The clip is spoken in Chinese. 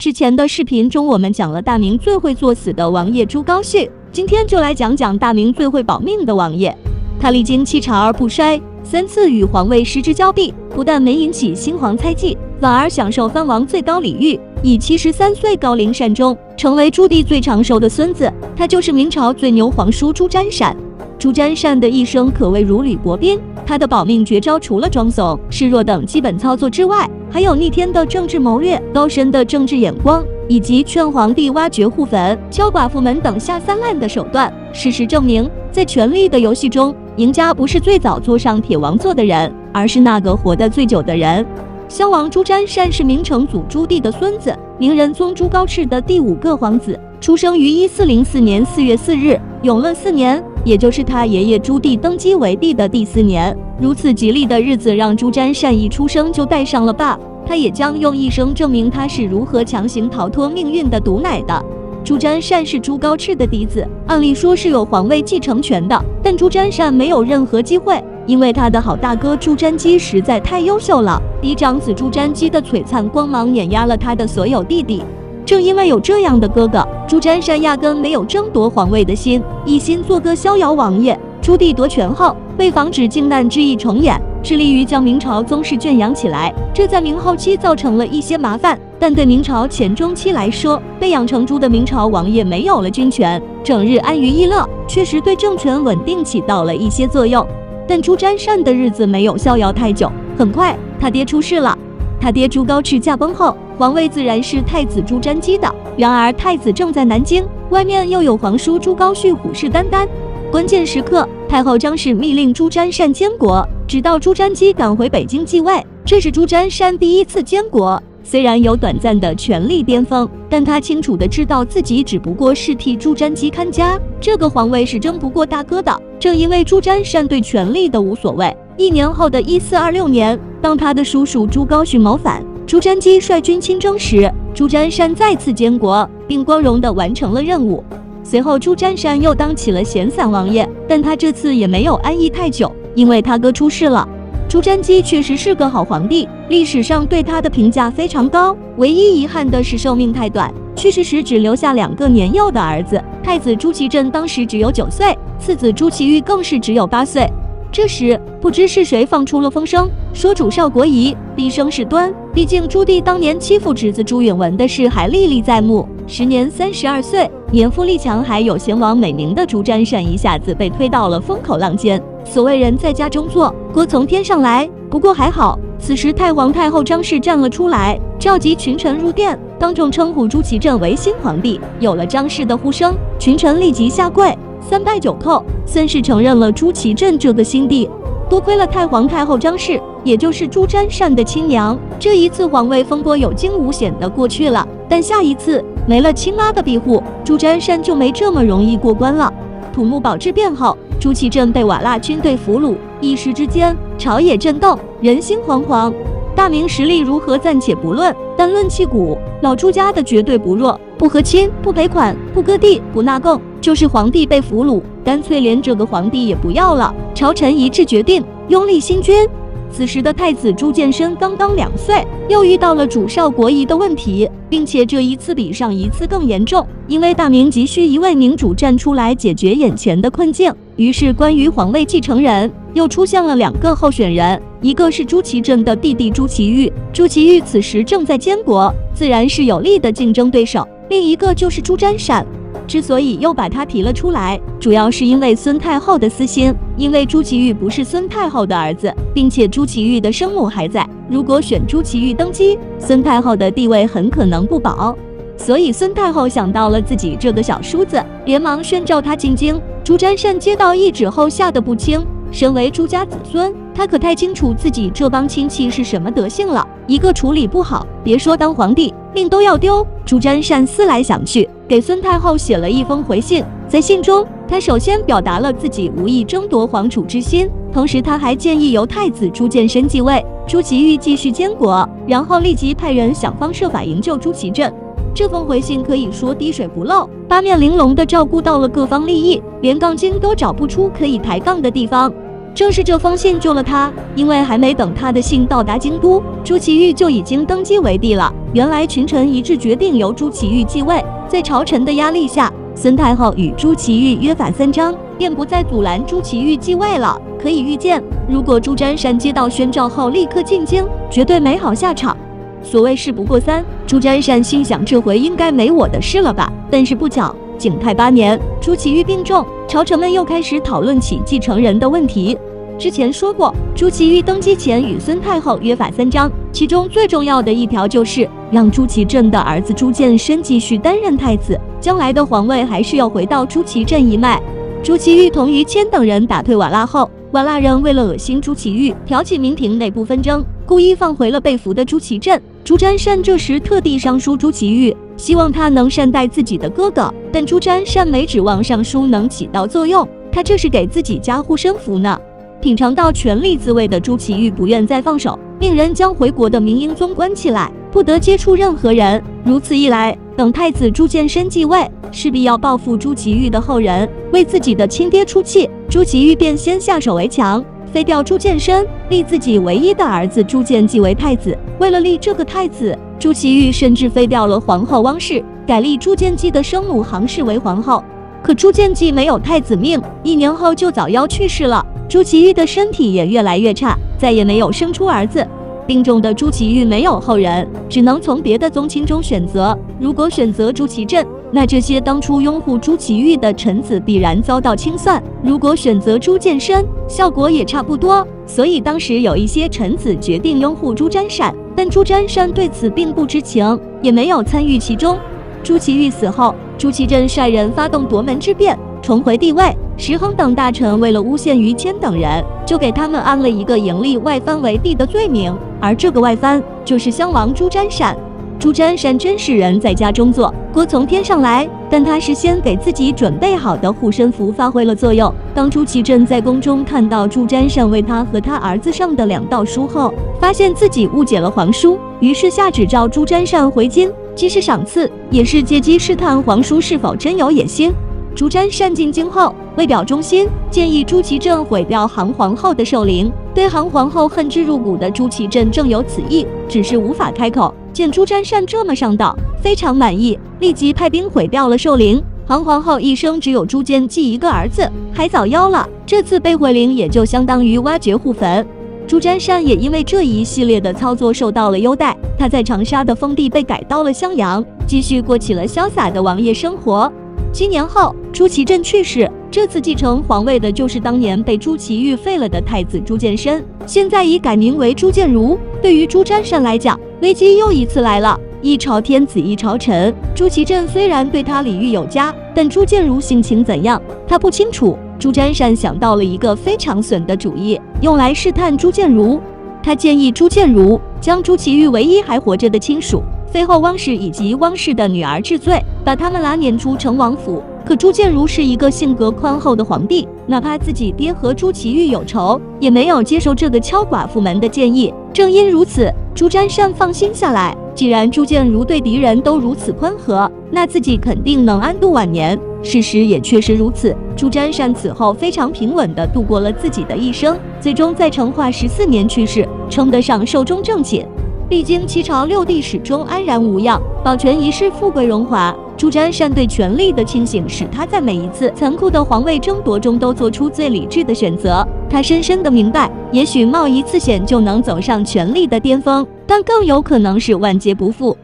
之前的视频中，我们讲了大明最会作死的王爷朱高煦，今天就来讲讲大明最会保命的王爷。他历经7朝而不衰，3次与皇位失之交臂，不但没引起新皇猜忌，反而享受藩王最高礼遇，以73岁高龄善终，成为朱棣最长寿的孙子。他就是明朝最牛皇叔朱瞻善。朱瞻善的一生可谓如履薄冰，他的保命绝招除了装怂、示弱等基本操作之外，还有逆天的政治谋略、高深的政治眼光，以及劝皇帝挖掘户坟、敲寡妇门等下三滥的手段。事实证明，在权力的游戏中，赢家不是最早坐上铁王座的人，而是那个活得最久的人。襄王朱瞻善是明成祖朱棣的孙子，明仁宗朱高炽的第5个皇子，出生于1404年4月4日，永乐4年，也就是他爷爷朱棣登基为帝的第4年。如此吉利的日子让朱瞻善一出生就带上了爸，他也将用一生证明他是如何强行逃脱命运的毒奶的。朱瞻善是朱高炽的嫡子，按理说是有皇位继承权的，但朱瞻善没有任何机会，因为他的好大哥朱瞻基实在太优秀了，嫡长子朱瞻基的璀璨光芒碾压了他的所有弟弟。正因为有这样的哥哥，朱瞻善压根没有争夺皇位的心，一心做个逍遥王爷。朱棣夺权后，为防止靖难之役重演，致力于将明朝宗室圈养起来，这在明后期造成了一些麻烦，但对明朝前中期来说，被养成猪的明朝王爷没有了军权，整日安于逸乐，确实对政权稳定起到了一些作用。但朱瞻善的日子没有逍遥太久，很快他爹出事了。他爹朱高炽驾崩后，皇位自然是太子朱瞻基的，然而太子正在南京，外面又有皇叔朱高煦虎视眈眈。关键时刻，太后张氏密令朱瞻善监国，直到朱瞻基赶回北京继位，这是朱瞻善第1次监国。虽然有短暂的权力巅峰，但他清楚地知道自己只不过是替朱瞻基看家，这个皇位是争不过大哥的。正因为朱瞻善对权力的无所谓，1年后的1426年，当他的叔叔朱高煦谋反，朱瞻基率军亲征时，朱瞻善再次监国，并光荣地完成了任务。随后朱瞻善又当起了闲散王爷，但他这次也没有安逸太久，因为他哥出事了。朱瞻基确实是个好皇帝，历史上对他的评价非常高，唯一遗憾的是寿命太短，去世时只留下2个年幼的儿子，太子朱祁镇当时只有9岁，次子朱祁钰更是只有8岁。这时不知是谁放出了风声，说主少国疑，低声事端。毕竟朱棣当年欺负侄子朱允炆的事还历历在目。时年32岁，年富力强还有贤王美名的朱瞻善一下子被推到了风口浪尖。所谓人在家中坐，锅从天上来。不过还好，此时太皇太后张氏站了出来，召集群臣入殿，当众称呼朱祁镇为新皇帝。有了张氏的呼声，群臣立即下跪，3拜9叩，算是承认了朱祁镇这个新帝。多亏了太皇太后张氏，也就是朱瞻善的亲娘，这一次皇位风波有惊无险的过去了。但下一次没了亲妈的庇护，朱瞻善就没这么容易过关了。土木堡之变后，朱祁镇被瓦剌军队俘虏，一时之间朝野震动，人心惶惶。大明实力如何暂且不论，但论气骨，老朱家的绝对不弱，不和亲，不赔款，不割地，不纳贡，就是皇帝被俘虏，干脆连这个皇帝也不要了。朝臣一致决定拥立新君。此时的太子朱见深刚刚2岁，又遇到了主少国疑的问题，并且这一次比上一次更严重，因为大明急需一位明主站出来解决眼前的困境。于是关于皇位继承人又出现了2个候选人，一个是朱祁镇的弟弟朱祁钰，朱祁钰此时正在监国，自然是有力的竞争对手；另一个就是朱瞻善。之所以又把他提了出来，主要是因为孙太后的私心，因为朱祁钰不是孙太后的儿子，并且朱祁钰的生母还在，如果选朱祁钰登基，孙太后的地位很可能不保。所以孙太后想到了自己这个小叔子，连忙宣召他进京。朱瞻善接到懿旨后吓得不轻，身为朱家子孙，他可太清楚自己这帮亲戚是什么德性了，一个处理不好，别说当皇帝，命都要丢。朱瞻善思来想去，给孙太后写了一封回信。在信中，他首先表达了自己无意争夺皇储之心，同时他还建议由太子朱见深继位，朱祁钰继续监国，然后立即派人想方设法营救朱祁镇。这封回信可以说滴水不漏，八面玲珑地照顾到了各方利益，连杠精都找不出可以抬杠的地方。正是这封信救了他，因为还没等他的信到达京都，朱祁钰就已经登基为帝了。原来群臣一致决定由朱祁钰继位，在朝臣的压力下，孙太后与朱祁钰约法三章，便不再阻拦朱祁钰继位了。可以预见，如果朱瞻善接到宣诏后立刻进京，绝对没好下场。所谓事不过三，朱瞻善心想这回应该没我的事了吧？但是不巧，景泰8年，朱祁钰病重，朝臣们又开始讨论起继承人的问题。之前说过，朱祁钰登基前与孙太后约法三章，其中最重要的一条就是让朱祁镇的儿子朱见深继续担任太子，将来的皇位还是要回到朱祁镇一脉。朱祁钰同于谦等人打退瓦剌后，瓦剌人为了恶心朱祁钰，挑起宫廷内部纷争，故意放回了被俘的朱祁镇。朱瞻善这时特地上书朱祁钰，希望他能善待自己的哥哥，但朱瞻善没指望上书能起到作用，他这是给自己加护身符呢。品尝到权力滋味的朱祁钰不愿再放手，命人将回国的明英宗关起来，不得接触任何人。如此一来，等太子朱见深继位，势必要报复朱祁钰的后人，为自己的亲爹出气。朱祁钰便先下手为强，废掉朱见深，立自己唯一的儿子朱见继为太子。为了立这个太子，朱祁钰甚至废掉了皇后汪氏，改立朱见继的生母杭氏为皇后。可朱见继没有太子命，1年后就早夭去世了。朱祁钰的身体也越来越差，再也没有生出儿子。病重的朱祁钰没有后人，只能从别的宗亲中选择。如果选择朱祁镇，那这些当初拥护朱祁钰的臣子必然遭到清算；如果选择朱见深，效果也差不多。所以当时有一些臣子决定拥护朱瞻善，但朱瞻善对此并不知情，也没有参与其中。朱祁钰死后，朱祁镇率人发动夺门之变，重回帝位。石亨等大臣为了诬陷于谦等人，就给他们安了一个迎立外藩为帝的罪名，而这个外藩就是襄王朱瞻善。朱瞻善真是人在家中坐，锅从天上来，但他事先给自己准备好的护身符发挥了作用。当朱祁镇在宫中看到朱瞻善为他和他儿子上的2道书后，发现自己误解了皇书，于是下旨召朱瞻善回京，既是赏赐，也是借机试探皇叔是否真有野心。朱瞻善进京后，为表忠心，建议朱祁镇毁掉杭皇后的寿陵。对杭皇后恨之入骨的朱祁镇正有此意，只是无法开口。见朱瞻善这么上道，非常满意，立即派兵毁掉了寿陵。杭皇后一生只有朱见继一个儿子，还早夭了。这次被毁陵，也就相当于挖掘户坟。朱瞻善也因为这一系列的操作受到了优待，他在长沙的封地被改到了襄阳，继续过起了潇洒的王爷生活。7年后，朱祁镇去世，这次继承皇位的就是当年被朱祁钰废了的太子朱见深，现在已改名为朱见如。对于朱瞻善来讲，危机又一次来了。一朝天子一朝臣，朱祁镇虽然对他礼遇有加，但朱见如性情怎样，他不清楚。朱瞻善想到了一个非常损的主意，用来试探朱见如。他建议朱见如将朱祁钰唯一还活着的亲属废后汪氏以及汪氏的女儿治罪，把他们拉撵出成王府。可朱见如是一个性格宽厚的皇帝，哪怕自己爹和朱祁钰有仇，也没有接受这个敲寡妇们的建议。正因如此，朱瞻善放心下来，既然朱见如对敌人都如此宽和，那自己肯定能安度晚年。事实也确实如此，朱瞻善此后非常平稳地度过了自己的一生，最终在成化14年去世，称得上寿终正寝。历经7朝6帝，始终安然无恙，保全一世富贵荣华。朱瞻善对权力的清醒，使他在每一次残酷的皇位争夺中都做出最理智的选择。他深深地明白，也许冒一次险就能走上权力的巅峰，但更有可能是万劫不复。